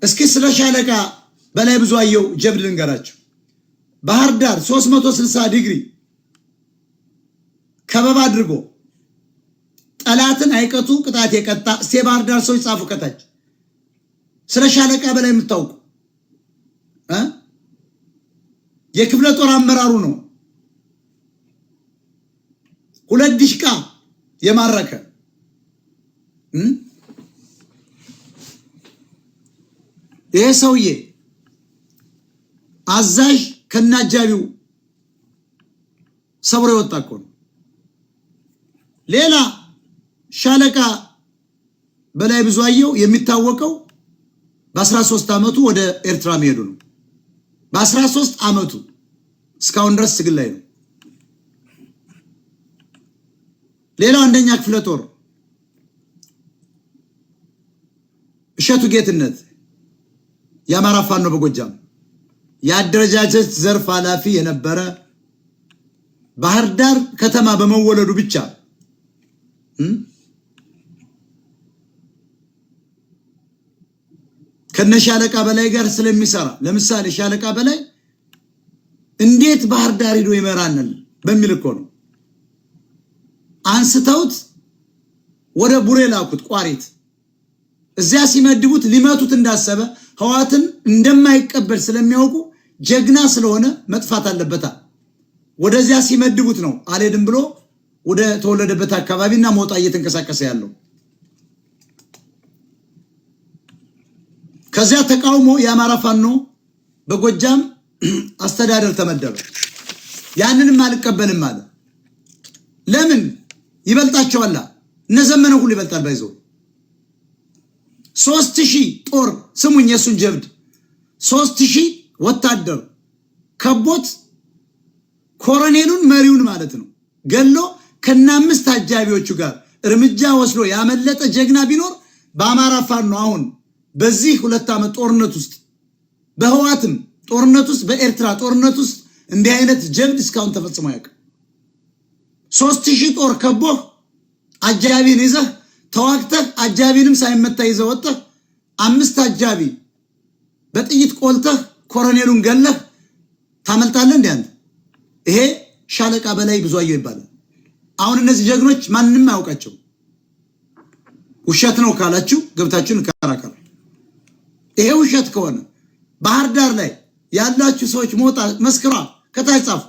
እስኪ ስለ ሻለቃ በላይ ብዙአየሁ ጀብድ ልንገራችሁ። ባህር ዳር 360 ዲግሪ ከበባ አድርጎ ጠላትን አይቀጡ ቅጣት የቀጣ እስቲ ባህር ዳር ሰዎች ጻፉ ከታች ስለ ሻለቃ በላይ የምታውቁ የክፍለ ጦር አመራሩ ነው። 2 ዲሽቃ የማረከ ይሄ ሰውዬ አዛዥ ከናጃቢው ሰብሮ የወጣ እኮ ነው። ሌላ ሻለቃ በላይ ብዙአየሁ የሚታወቀው በ13 ዓመቱ ወደ ኤርትራ መሄዱ ነው። በ13 ዓመቱ እስካሁን ድረስ ትግል ላይ ነው። ሌላው አንደኛ ክፍለ ጦር እሸቱ ጌትነት የአማራ ፋኖ በጎጃም የአደረጃጀት ዘርፍ ኃላፊ የነበረ ባህር ዳር ከተማ በመወለዱ ብቻ ከነሻለቃ በላይ ጋር ስለሚሰራ ለምሳሌ ሻለቃ በላይ እንዴት ባህር ዳር ሄዶ ይመራናል በሚል እኮ ነው አንስተውት ወደ ቡሬ ላኩት ቋሪት። እዚያ ሲመድቡት ሊመቱት እንዳሰበ ህዋትን እንደማይቀበል ስለሚያውቁ ጀግና ስለሆነ መጥፋት አለበታ ወደዚያ ሲመድቡት ነው አልሄድም ብሎ ወደ ተወለደበት አካባቢና ሞጣ እየተንቀሳቀሰ ያለው። ከዚያ ተቃውሞ የአማራ ፋኖ በጎጃም አስተዳደር ተመደበ። ያንንም አልቀበልም አለ። ለምን ይበልጣቸዋል? እነዘመነ ሁሉ ይበልጣል። ባይዘው 3000 ጦር ስሙኝ፣ የሱን ጀብድ 3000 ወታደር ከቦት ኮሎኔሉን መሪውን ማለት ነው ገሎ ከናምስት አጃቢዎቹ ጋር እርምጃ ወስዶ ያመለጠ ጀግና ቢኖር በአማራ ፋኖ አሁን በዚህ 2 ዓመት ጦርነት ውስጥ በህዋትም ጦርነት ውስጥ በኤርትራ ጦርነት ውስጥ እንዲህ አይነት ጀብድ እስካሁን ተፈጽሞ ያውቃል። 3000 ጦር ከቦህ አጃቢን ይዘህ ተዋግተህ አጃቢንም ሳይመታ ይዘህ ወጥተህ 5 አጃቢ በጥይት ቆልተህ ኮሎኔሉን ገለህ ታመልጣለህ እንዴ አንተ? ይሄ ሻለቃ በላይ ብዙአየሁ ይባላል። አሁን እነዚህ ጀግኖች ማንንም አያውቃቸው። ውሸት ነው ካላችሁ ገብታችሁን ከራከሩ። ይሄ ውሸት ከሆነ ባህር ዳር ላይ ያላችሁ ሰዎች ሞጣ መስክራ ከታች ጻፉ።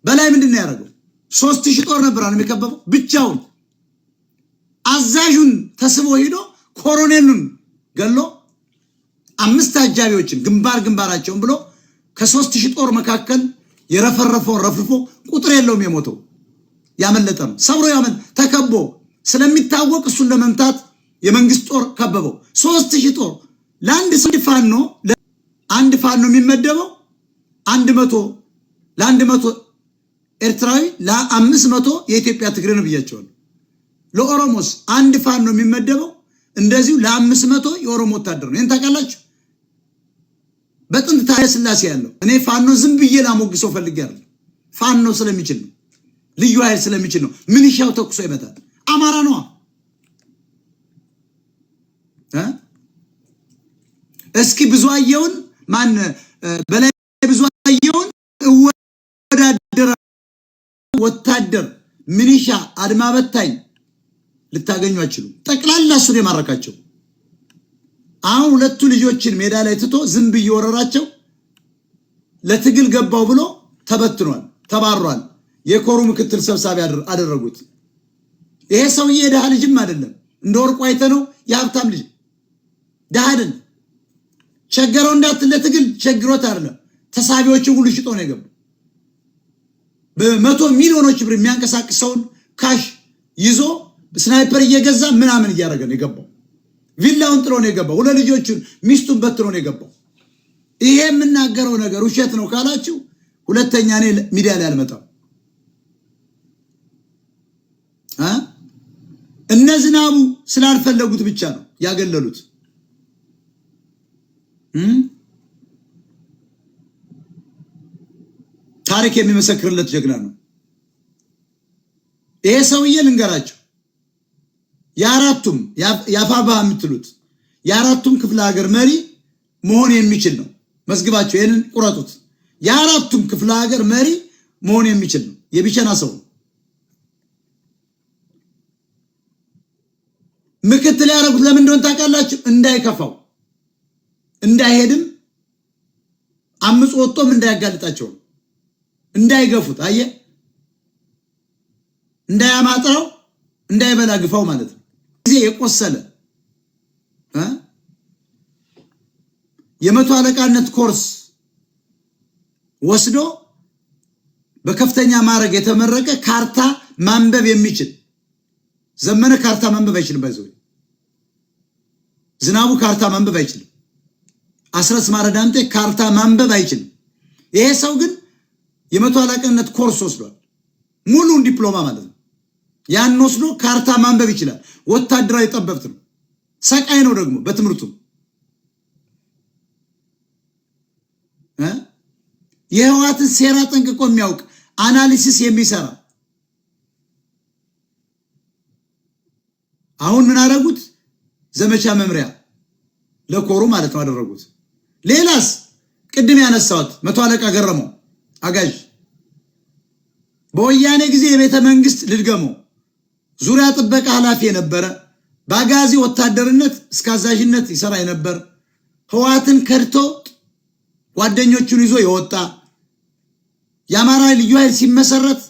በላይ ምንድነው ያደረገው? 3000 ጦር ነበር የሚከበበው ብቻውን። አዛዡን ተስቦ ሄዶ ኮሎኔሉን ገሎ 5 አጃቢዎችን ግንባራቸውን ብሎ ከ3000 ጦር መካከል የረፈረፈው ረፍርፎ ቁጥር የለውም የሞተው ያመለጠ ነው። ሰብሮ ተከቦ ስለሚታወቅ እሱን ለመምታት የመንግስት ጦር ከበበው። 3000 ጦር ለአንድ ፋኖ አንድ ፋኖ የሚመደበው 100 ለ100 ኤርትራዊ ለ500 የኢትዮጵያ ትግሬ ነው ብያቸዋለሁ። ለኦሮሞስ አንድ ፋኖ የሚመደበው እንደዚሁ ለ500 የኦሮሞ ወታደር ነው። እንታ ታውቃላችሁ። በጥንት ታሪክ ስላሴ ያለው እኔ ፋኖ ዝም ብዬ ላሞግሰው ፈልጌያለሁ። ፋኖ ስለሚችል ነው፣ ልዩ ኃይል ስለሚችል ነው። ምን ይሻው ተኩሶ ይመታል። አማራ ነው። እስኪ ብዙአየሁን ማን በላይ ብዙአየሁን ወዳደረ ወታደር ሚሊሻ አድማ በታኝ ልታገኙ አትችሉ። ጠቅላላ እሱን የማረካቸው አሁን 2 ልጆችን ሜዳ ላይ ትቶ ዝም ብዬ ወረራቸው ለትግል ገባው ብሎ ተበትኗል፣ ተባሯል። የኮሩ ምክትል ሰብሳቢ አደረጉት። ይሄ ሰውዬ የደሃ ልጅም አይደለም፣ እንደ ወርቁ አይተነው የሀብታም ልጅ ደሃ አይደለም። ቸገረው እንዳትል ለትግል ቸግሮት አይደለም። ተሳቢዎችን ሁሉ ሽጦ ነው የገባው። በመቶ ሚሊዮኖች ብር የሚያንቀሳቅሰውን ካሽ ይዞ ስናይፐር እየገዛ ምናምን እያደረገ ነው የገባው። ቪላውን ጥሎ ነው የገባው። 2 ልጆቹን ሚስቱን በትሮ ነው የገባው። ይሄ የምናገረው ነገር ውሸት ነው ካላችሁ ሁለተኛ እኔ ሚዲያ ላይ አልመጣም። እነዝናቡ ስላልፈለጉት ብቻ ነው ያገለሉት። ታሪክ የሚመሰክርለት ጀግና ነው ይሄ ሰውዬ። ልንገራችሁ የአራቱም ያፋባ የምትሉት የአራቱም ክፍለ ሀገር መሪ መሆን የሚችል ነው። መስግባቸው ይሄንን ቁረጡት። የአራቱም ክፍለ ሀገር መሪ መሆን የሚችል ነው። የቢቸና ሰው ምክትል ያደረጉት ለምን እንደሆነ ታውቃላችሁ? እንዳይከፋው እንዳይሄድም አምጾ ወጥቶም እንዳያጋልጣቸው እንዳይገፉት አየ እንዳያማጥረው እንዳይበላ ግፋው ማለት ነው። ጊዜ የቆሰለ የመቶ አለቃነት ኮርስ ወስዶ በከፍተኛ ማዕረግ የተመረቀ ካርታ ማንበብ የሚችል ዘመነ ካርታ ማንበብ አይችልም። ባይዘው ዝናቡ ካርታ ማንበብ አይችልም። አስረስ ማረዳምጤ ካርታ ማንበብ አይችልም። ይሄ ሰው ግን የመቶ አለቃነት ኮርስ ወስዷል። ሙሉን ዲፕሎማ ማለት ነው። ያን ወስዶ ካርታ ማንበብ ይችላል። ወታደራዊ ጠበብት ነው። ሰቃይ ነው ደግሞ በትምህርቱ የህዋትን ሴራ ጠንቅቆ የሚያውቅ አናሊሲስ የሚሰራ አሁን ምን አደረጉት? ዘመቻ መምሪያ ለኮሩ ማለት ነው አደረጉት። ሌላስ ቅድም ያነሳሁት መቶ አለቃ ገረመው አጋዥ በወያኔ ጊዜ የቤተ መንግስት ልድገመው ዙሪያ ጥበቃ ኃላፊ የነበረ ባጋዚ ወታደርነት እስከ አዛዥነት ይሰራ የነበር ህዋትን ከድቶ ጓደኞቹን ይዞ የወጣ የአማራ ልዩ ኃይል ሲመሰረት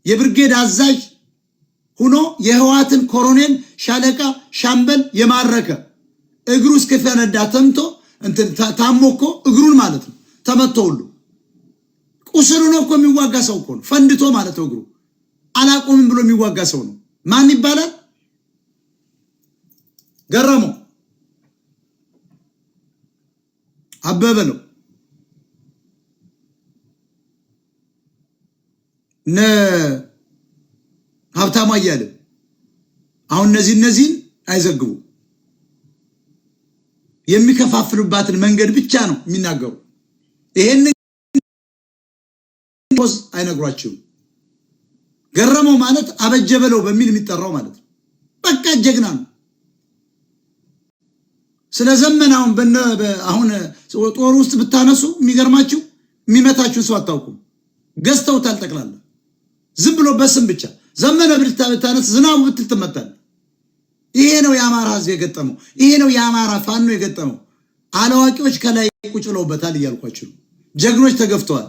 የብርጌድ አዛዥ ሆኖ የህዋትን ኮሎኔል ሻለቃ ሻምበል የማረከ እግሩ እስከፈነዳ ተምቶ ታሞኮ እግሩን ማለት ነው ተመቶ ሁሉ ቁስሉ ነው እኮ የሚዋጋ ሰው እኮ ነው። ፈንድቶ ማለት ነው እግሩ አላቆምም ብሎ የሚዋጋ ሰው ነው። ማን ይባላል? ገረመው አበበ ነው። ሀብታሙ አያለ አሁን እነዚህን አይዘግቡ የሚከፋፍሉባትን መንገድ ብቻ ነው የሚናገሩ። ይሄን አይነግሯቸውም። ገረመው ማለት አበጀበለው በሚል የሚጠራው ማለት ነው። በቃ ጀግና ነው። ስለዘመናውን አሁን ጦር ውስጥ ብታነሱ የሚገርማችሁ የሚመታችሁ ሰው አታውቁም። ገዝተውታል ጠቅላላ ዝም ብሎ በስም ብቻ ዘመነ ብታነስ ዝናቡ ብትል ትመታል። ይሄ ነው የአማራ ህዝብ የገጠመው። ይሄ ነው የአማራ ፋኖ የገጠመው። አላዋቂዎች ከላይ ቁጭ ብለውበታል እያልኳችሁ። ጀግኖች ተገፍተዋል።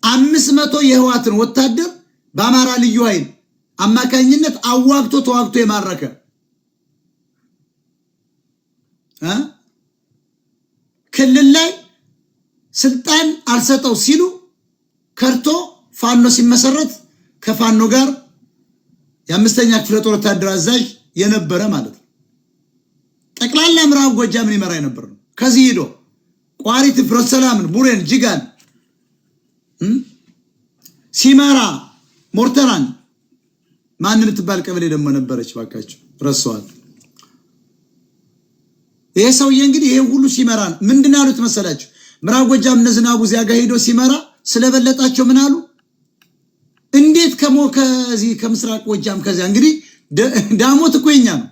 500 የህዋትን ወታደር በአማራ ልዩ ኃይል አማካኝነት አዋግቶ ተዋግቶ የማረከ ክልል ላይ ስልጣን አልሰጠው ሲሉ ከርቶ ፋኖ ሲመሰረት ከፋኖ ጋር የአምስተኛ ክፍለ ጦር ወታደር አዛዥ የነበረ ማለት ነው። ጠቅላላ ምዕራብ ጎጃምን ይመራ የነበረ ነው። ከዚህ ሄዶ ቋሪት፣ ፍኖተ ሰላምን፣ ቡሬን፣ ጅጋን ሲመራ ሞርተራን ማን የምትባል ቀበሌ ደግሞ ነበረች ባካችሁ ረሳዋል። ይሄ ሰውዬ እንግዲህ ይሄ ሁሉ ሲመራ ምንድን ያሉት መሰላችሁ? ምዕራብ ጎጃም እነ ዝናቡ እዚያ ጋር ሄዶ ሲመራ ስለበለጣቸው ምን አሉ? እንዴት ከዚህ ከምስራቅ ጎጃም ከዚያ እንግዲህ ዳሞት እኮ የኛ ነው